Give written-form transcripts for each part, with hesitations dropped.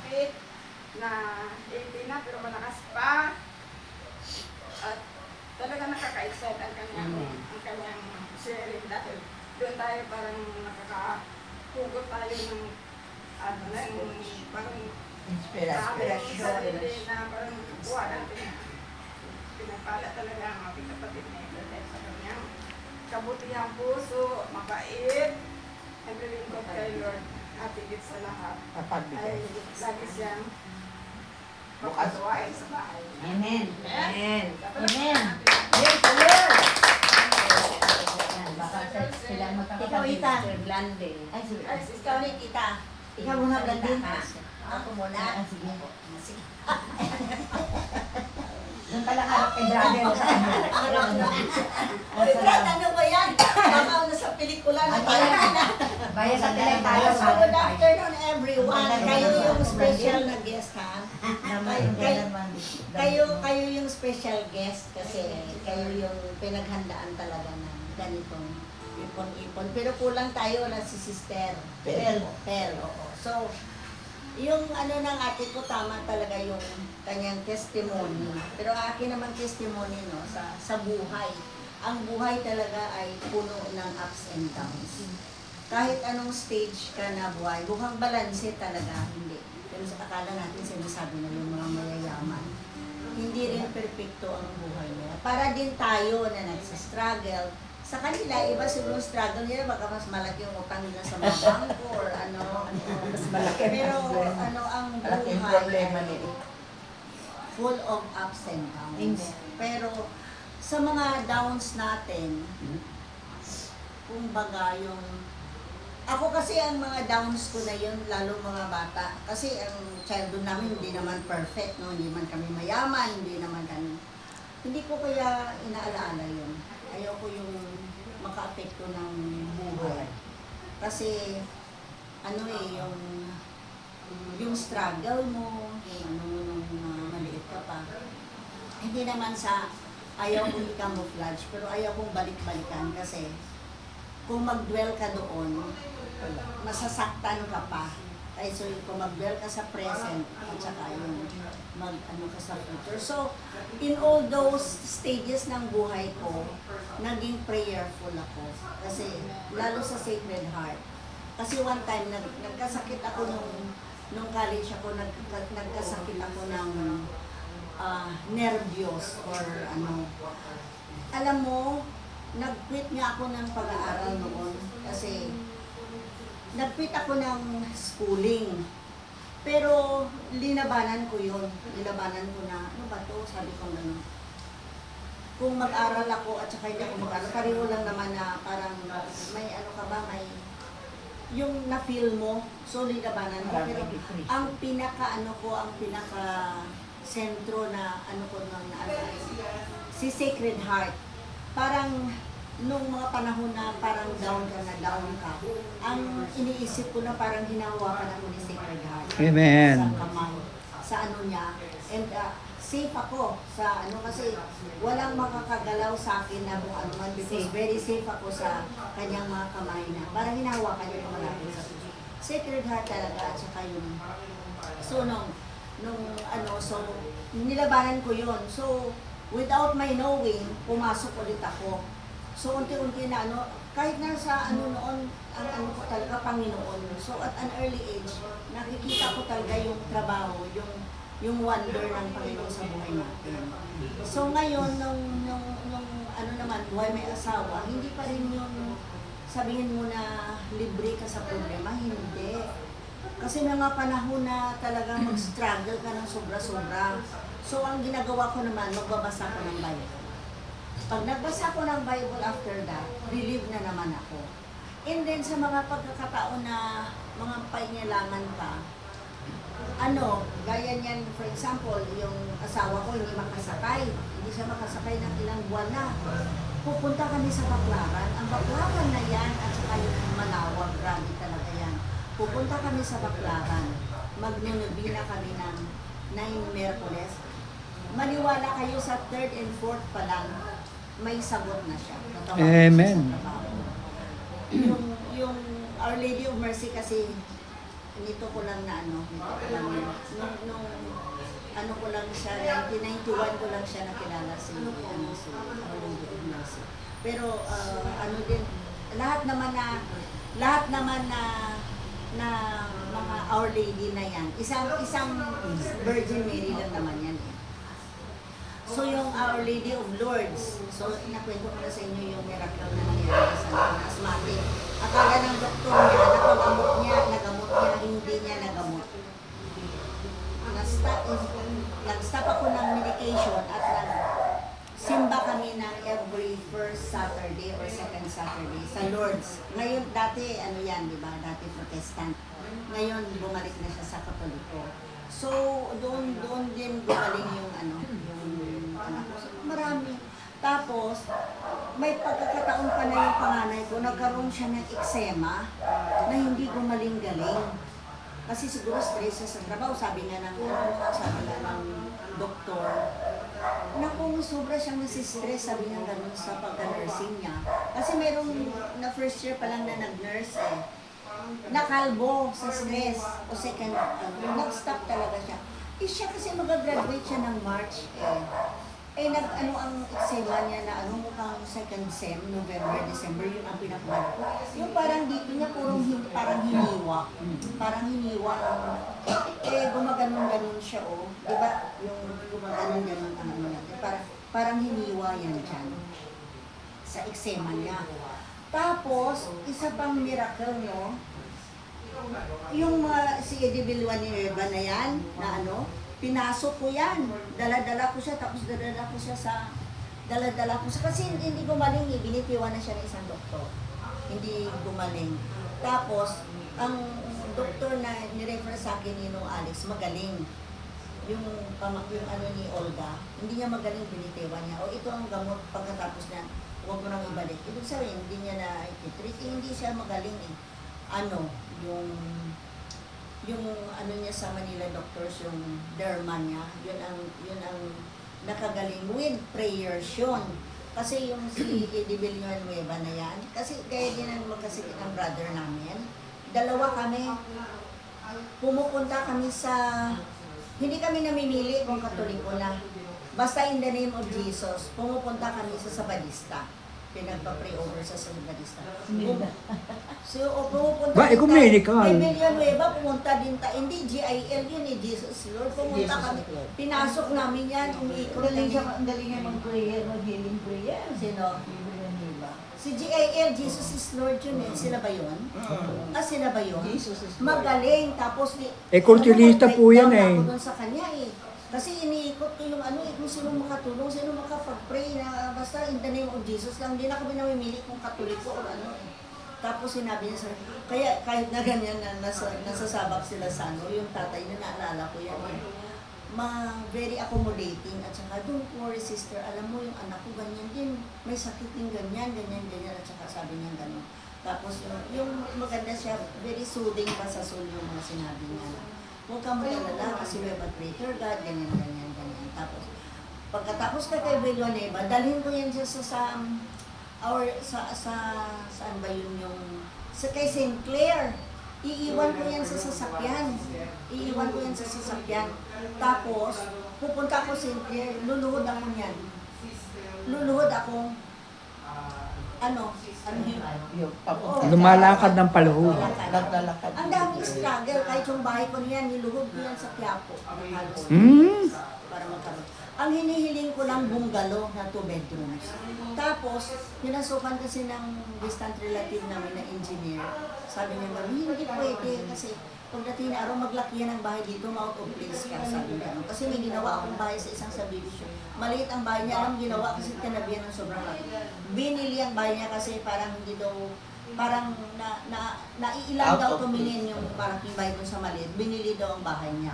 sakit na 80 na pero malakas pa. At talaga nakaka-excite ang kanyang sharing dahil doon tayo parang nakakahugot tayo ng ano na yung parang Inspirasyon. na parang buwa natin. Pinapala talaga ang ating kapatid na ito dahil sa kanyang kabutihang puso, mabait, naglilingkod kay Lord at higit sa lahat. Ay lagi siyang magpatuwain sa bahay. Amen. Amen. Amen. Yes, Lord. Baka sila Ikaw, magkakapatid. Ita. Sir Blande. Ay, sige. Ay, Ikaw ni Tita. Ikaw muna, Blandin. Ako muna. Ah, sige. Sige. Doon pala harap kay brother sa kanya. Uy, Brad, ano ba yan? Baka na sa pelikula na tayo na. Baya sa tilay tayo. So, good afternoon everyone. Kayo yung special na guest, ha? Kayo yung special guest kasi kayo yung pinaghandaan talaga ng ganitong ipon-ipon. Pero kulang tayo na si Sister Pel. Oo. So, yung ano ng ate ko, tama talaga yung kanyang testimony. Pero akin naman testimony, no, sa buhay. Ang buhay talaga ay puno ng ups and downs. Kahit anong stage ka na buhay, bukhang balanse talaga, hindi. Pero sa akala natin sinasabi na yung mga mayayaman, hindi rin perfecto ang buhay nila. Para din tayo na nagsistruggle, sa kanila, iba siguro struggle nila, baka mas malaki yung utang nila sa mga bangko or ano. Mas malaki ang Pero problema. ano ang Malaki ang buhay problema ay nila. full of ups and downs. Amen. Pero sa mga downs natin, kumbaga yung ako kasi ang mga downs ko na yun, lalo mga bata. Kasi ang childhood namin hindi naman perfect, no? Hindi man kami mayaman, hindi ko kaya inaalaala yun. Ayaw ko yung maka-apekto ng buhay. Kasi, ano yung struggle mo, yung ano nung maliit ka pa. Hindi naman sa ayaw kong i-camouflage, pero ayaw kong balik-balikan kasi kung mag-dwell ka doon, masasaktan ka pa. Ay, so kung mag-dwell ka sa present at saka yung mag-ano ka sa future. So, in all those stages ng buhay ko, naging prayerful ako. Kasi, lalo sa Sacred Heart. Kasi one time, nagkasakit ako nung college ako, nagkasakit ako ng nervyos or ano. Alam mo, nag-quit nga ako ng pag-aaral noon kasi nag-quit ako ng schooling. Pero linabanan ko yun. Linabanan ko na, ano ba to? Sabi ko gano'n. Kung mag-aral ako at saka hindi ako mag-aral, pareho lang naman na parang may ano ka ba, may yung na-feel mo, so linabanan ko. Pero ang pinaka-ano ko, ang pinaka-sentro na ano ko nang si Sacred Heart. Parang nung mga panahon na parang down ka, ang iniisip ko na parang hinahawakan ako ni Sacred Heart. Amen. Sa kamay, sa ano niya. And safe ako sa ano kasi walang makakagalaw sa akin na kung ano man because very safe ako sa kanyang mga kamay na parang hinahawakan niya yung malapit sa Sacred Heart talaga at saka yung so nung ano so nilabanan ko yun. So without my knowing, pumasok ulit ako. So, unti-unti na kahit na sa noon, ang ano ko talaga, Panginoon. So, at an early age, nakikita ko talaga yung trabaho, yung wonder ng Panginoon sa buhay natin. So, ngayon, nung ano naman, buhay may asawa, hindi pa rin yung sabihin mo na libre ka sa problema, hindi. Kasi may mga panahon na talagang mag-struggle ka ng sobra-sobra. So, ang ginagawa ko naman, magbabasa ko ng Bible. Pag nagbasa ko ng Bible after that, relieve na naman ako. And then sa mga pagkakataon na mga paingilangan ka, gaya niyan, for example, yung asawa ko hindi makasakay. Hindi siya makasakay ng ilang buwan na. Pupunta kami sa Baclaran. Ang Baclaran na yan, at saka yung Manawag, grabe talaga yan. Pupunta kami sa Baclaran. Magnunubina kami ng 9 Merkules. Maniwala kayo sa 3rd and 4th pa lang, may sagot na siya. Amen. Yung Our Lady of Mercy kasi, nito ko lang na ano, nito ko lang nung ano ko lang siya, 1991 ko lang siya nakilala si Arnoldo Ignacio. Pero ano din, lahat naman na mga Our Lady na yan, isang Virgin Mary lang naman yan eh. So yung Our Lady of Lourdes, so nakwento ko na sa inyo yung miracle na nangyari sa asthmatic. Akala ng doktor niya, nagamot niya, hindi niya nagamot. Nag-stop ako ng medication at nagsimba kami ng every first Saturday or second Saturday sa Lourdes. Ngayon, dati, ano yan, di ba? Dati Protestant. Ngayon, bumalik na siya sa Katoliko. So, doon din gumaling yung anak ko. So, marami. Tapos, may pagkakataon pa na yung panganay ko, nagkaroon siya ng eczema na hindi gumaling-galing. Kasi siguro stress siya sa trabaho, sabi nga ng doktor. Naku, sobra siyang nasistress, sabi niya gano'n sa pagka-nursing niya. Kasi mayroong na first year pa lang na nag-nurse eh. Nakalbo sa stress o second, nag-stop talaga siya. Eh siya kasi mag-graduate siya ng March eh. Eh nag-ano ang eczema niya na mukhang second sem, November, December, yun ang pinapagod ko. Yung parang dito niya parang hiniwa. Parang hiniwa. Eh gumaganon-ganon siya di ba? Yung gumaganon-ganon ang ano natin. Parang hiniwa yan dyan. Sa eczema niya. Tapos, isa pang miracle, no? Yung si Eddie Villanueva na yan, na pinasok ko yan. Dala-dala ko siya, tapos dala-dala ko siya, kasi hindi gumaling eh. Binitiwan na siya ng isang doktor. Hindi gumaling. Tapos, ang doktor na nirefer sa akin ni Alex, magaling. Yung ni Olga, hindi niya magaling, binitiwan niya. O ito ang gamot pagkatapos na huwag mo nang ibalik. Ibig sabihin, hindi niya na i-treat. Hindi siya magaling eh. Yung niya sa Manila Doctors, yung derma niya, yun ang nakagaling with prayers yun. Kasi yung si Eddie Villanueva na yan, kasi kaya din ang magkasakit ng brother namin, dalawa kami, pumupunta kami hindi kami namimili kung Katoliko na. Basta in the name of Jesus, pumupunta kami sa Sabadista. Pinagpa-pray over sa Sabadista. So, pumupunta Ba, ikumenikal. Kay Villanueva, pumunta din hindi GIL yun Jesus Lord. Pumunta kami. Pinasok namin yan, umiikot. Ang galing niya mag-prayer, mag-healing prayer. Sino? Si GIL, Jesus is Lord yun eh. Sila ba yun? Sila ba yun? Jesus is Lord. Magaling. Tapos, kulturista po yan eh. Ako doon sa kanya eh. Kasi iniikot ko yung kung sino makatulong, sino makapag-pray na basta in the name of Jesus lang. Hindi na kami namimili kung Katoliko o eh. Tapos sinabi niya kaya kahit na ganyan na nasasabak sila sa yung tatay na naalala ko yan eh. Very accommodating at saka don't worry sister, alam mo yung anak ko ganyan din, may sakit din ganyan at saka sabi niya gano'n. Tapos yung maganda siya, very soothing pa sa soul yung mga sinabi niya na huwag kang mag-alala kasi we have a greater God, ganyan. Tapos, pagkatapos kay Villanueva, dalhin ko yan siya saan ba yun kay St. Clair. Iiwan ko yan sa sasakyan. Tapos, pupunta ako St. Clair, luluhod ako niyan. Lumalakad ng paluhod. Naglalakad. Ang daming struggle, kahit yung bahay ko niyan, niluhod ko yan sa Quiapo. Para magkaroon. Ang hinihiling ko lang bungalow na 2 bedrooms. Tapos, pinasukan kasi ng distant relative namin na engineer. Sabi niya, hindi pwede kasi pagdating na araw, maglaki yan ang bahay dito, ma-out of place ka, sabi niya. Kasi may ginawa akong bahay sa isang subdivision. Maliit ang bahay niya, alam ginawa kasi tinabihan ng sobrang laki. Binili ang bahay niya kasi parang hindi daw, parang naiilang daw tumingin yung malaking bahay doon sa maliit. Binili daw ang bahay niya.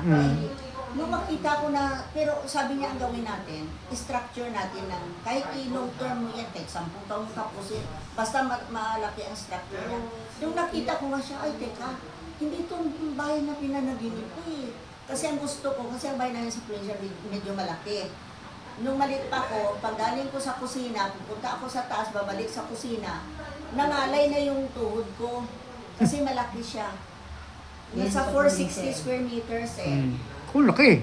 Nung makita ko na, pero sabi niya ang gawin natin, structure natin ng kahit long term mo yan, kahit 10 taong tapusin, basta malaki ang structure niya. Nung nakita ko nga siya, ay teka, hindi itong bahay na pinanaginip ko eh. Kasi ang gusto ko, kasi ang bahay namin sa probinsya medyo malaki. Nung malit pa ko, pag galing ko sa kusina, pupunta ako sa taas, babalik sa kusina, nangalay na yung tuhod ko. Kasi malaki siya. Nasa 460 square meters eh. Hmm. Oh, laki.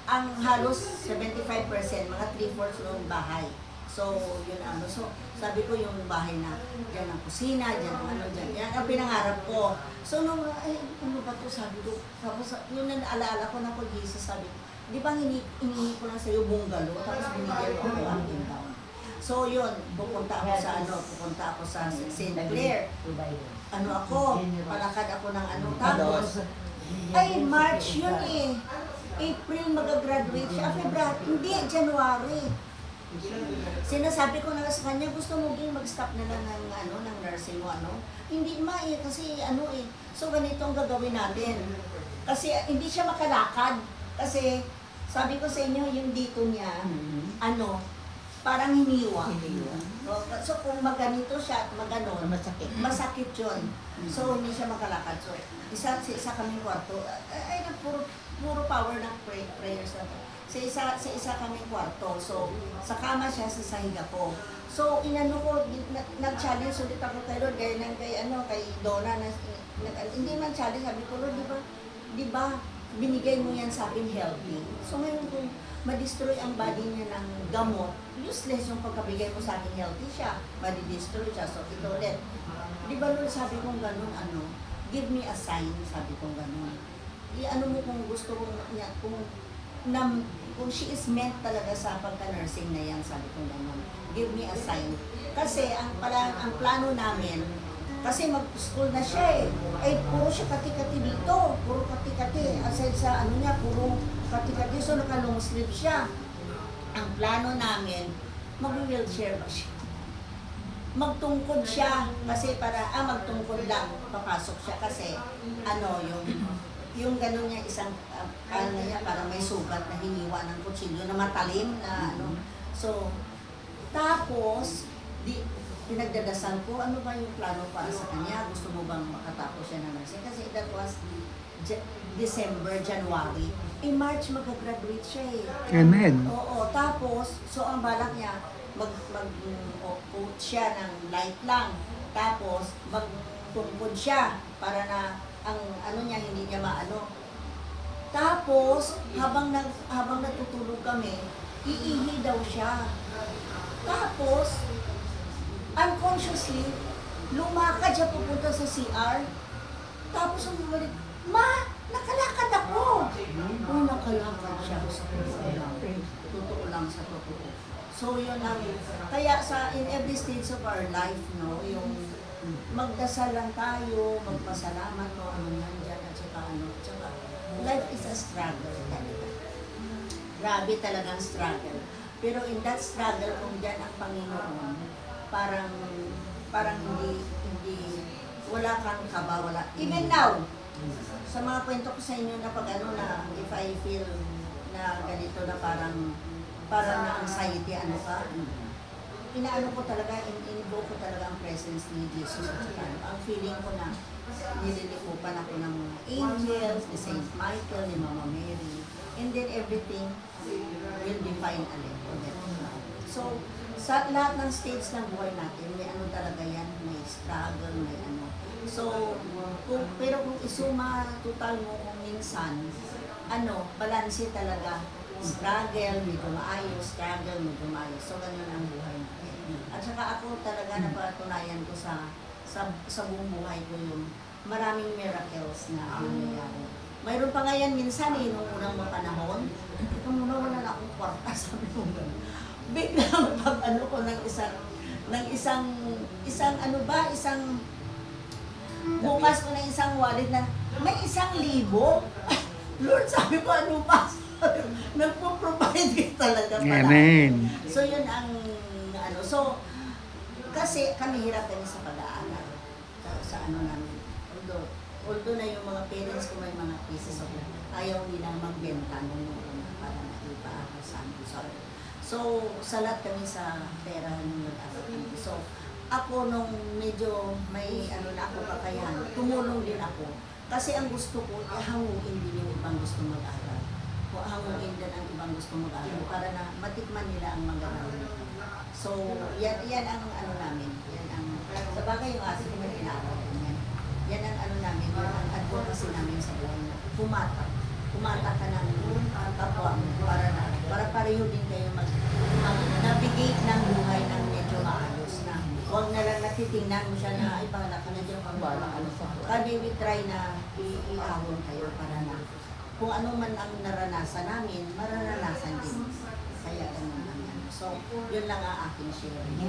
Ang halos 75%, mga 3/4 ng bahay. So, yun ano. So, sabi ko yung bahay na dyan ang kusina, dyan ang ano, dyan. Yan ang pinangarap ko. So, nung, ay, ano ba to? Sabi ko, tapos, yun na naalala ko na pag-isa, sabi ko, di ba hinihingi ko lang sa'yo bungalow, tapos binigyan ko ako ang down. So, yun, pupunta ako sa St. Clair. Ano ako, palakad ako ng ano, tapos, ay, March yun eh. April mag-graduate siya. February, hindi, January. Sinasabi ko na sa kanya, gusto mo din mag-stop na lang ng, ng nursing mo, Hindi kasi So, ganito ang gagawin natin. Kasi hindi siya makalakad. Kasi, sabi ko sa inyo, yung dito niya, parang hiniwa. So, kung maganito siya at maganon, masakit yun. So, hindi siya makalakad. So, isa kaming kwarto. Puro power ng prayers na to. Sa isa kaming kwarto. So, sa kama siya, sa sahiga ko. So, inano ko, nag-challenge ulit ako kay Lord, kay Donna, hindi man challenge, sabi ko, Lord, di ba, binigay mo yan sa akin healthy. So, ngayon kung ma-destroy ang body niya ng gamot, useless yung pagkabigay mo sa akin healthy siya, ma-destroy siya. So, ito ulit. Di ba, Lord, sabi kong ganun, give me a sign, sabi kong ganun. Mo kung gusto niya, kung she is meant talaga sa pagka-nursing na yan, sabi ko naman, give me a sign. Kasi ang plano namin, kasi mag-school na siya puro siya kati-kati dito, puro kati-kati. Aside sa puro kati-kati, so naka-long sleeve siya. Ang plano namin, mag-wheelchair ba siya? Magtungkod siya, kasi magtungkod lang, papasok siya kasi, yung gano'n niya isang, para may sugat na hiniwa ng kutsilyo na matalim na So, tapos, pinagdadasal ko, ano ba yung plano para sa kanya? Gusto mo bang makatapos siya ng nursing? Kasi that was December, January. In March, mag-graduate siya Amen. Oo, tapos, so ang balak niya, mag-coach siya ng light lang. Tapos, magtungkod siya para na ang niya, hindi niya maano. Tapos, habang natutulog kami, iihi daw siya. Tapos, unconsciously, lumakad siya pupunta sa CR. Tapos, bumalik, Ma, nakalakad ako! Nakalakad siya sa totoo lang. Totoo lang sa totoo. So, yun ang, kaya in every stage of our life, yung magdasal lang tayo, magpasalamat o nandyan at saka life is a struggle talaga. Grabe talagang struggle. Pero in that struggle, kung dyan ang Panginoon, parang hindi, wala kang kaba, wala. Even now, sa mga kwento ko sa inyo na na if I feel na ganito na parang na anxiety, inaano ko talaga, in-invoke ko talaga ang presence ni Jesus at saka ang feeling ko na nililikupan ako ng mga angels, ni Saint Michael, ni Mama Mary, and then everything will be fine ulit. So, sa lahat ng stage ng buhay natin, may talaga yan, may struggle, may So, pero kung isuma total mo kung minsan, balanse talaga. Struggle, medyo maayos, struggle, medyo maayos. So, ganyan ang buhay natin. At saka ako talaga napatunayan ko sa buong buhay ko yung maraming miracles na nangyayari. Mayroon pa nga yan minsan nung unang mga panahon, ito muna wala na akong kwarta, sabi ko gano'n. Biglang pag ko ng isang bukas ko ng isang wallet na may 1,000. Lord, sabi ko, ano pa? Nagpo-provide ka talaga pala. Amen. So, yun ang, so, kasi kami hirap kami sa pag-aaral. Sa namin. Although na yung mga parents ko may mga pieces of ayaw nilang magbenta nung para naipaaral sa amin. So, salat kami sa pera nung nag-aaral kami. So, ako nung medyo may na ako kakayahan, tumulong din ako. Kasi ang gusto ko, hanguin din yung ibang gusto mag-aral. O hanguin din ang ibang gusto mag-aral para na matikman nila ang magandang. So, yan ang namin. Yan ang, sa bagay yung asin ko may pinaaral. Yan ang ano namin, yan ang advocacy namin sa buhay na kumata ka ng kapwa mo para pareho din kayo mag-navigate ng buhay ng medyo maayos na huwag na lang natitingnan mo siya na ay bahala ka na dyan pang bala ka na sa kami we try na iahon kayo para na kung ano man ang naranasan namin, mararanasan din. Kaya ganun lang yan. So, yun lang ang aking sharing.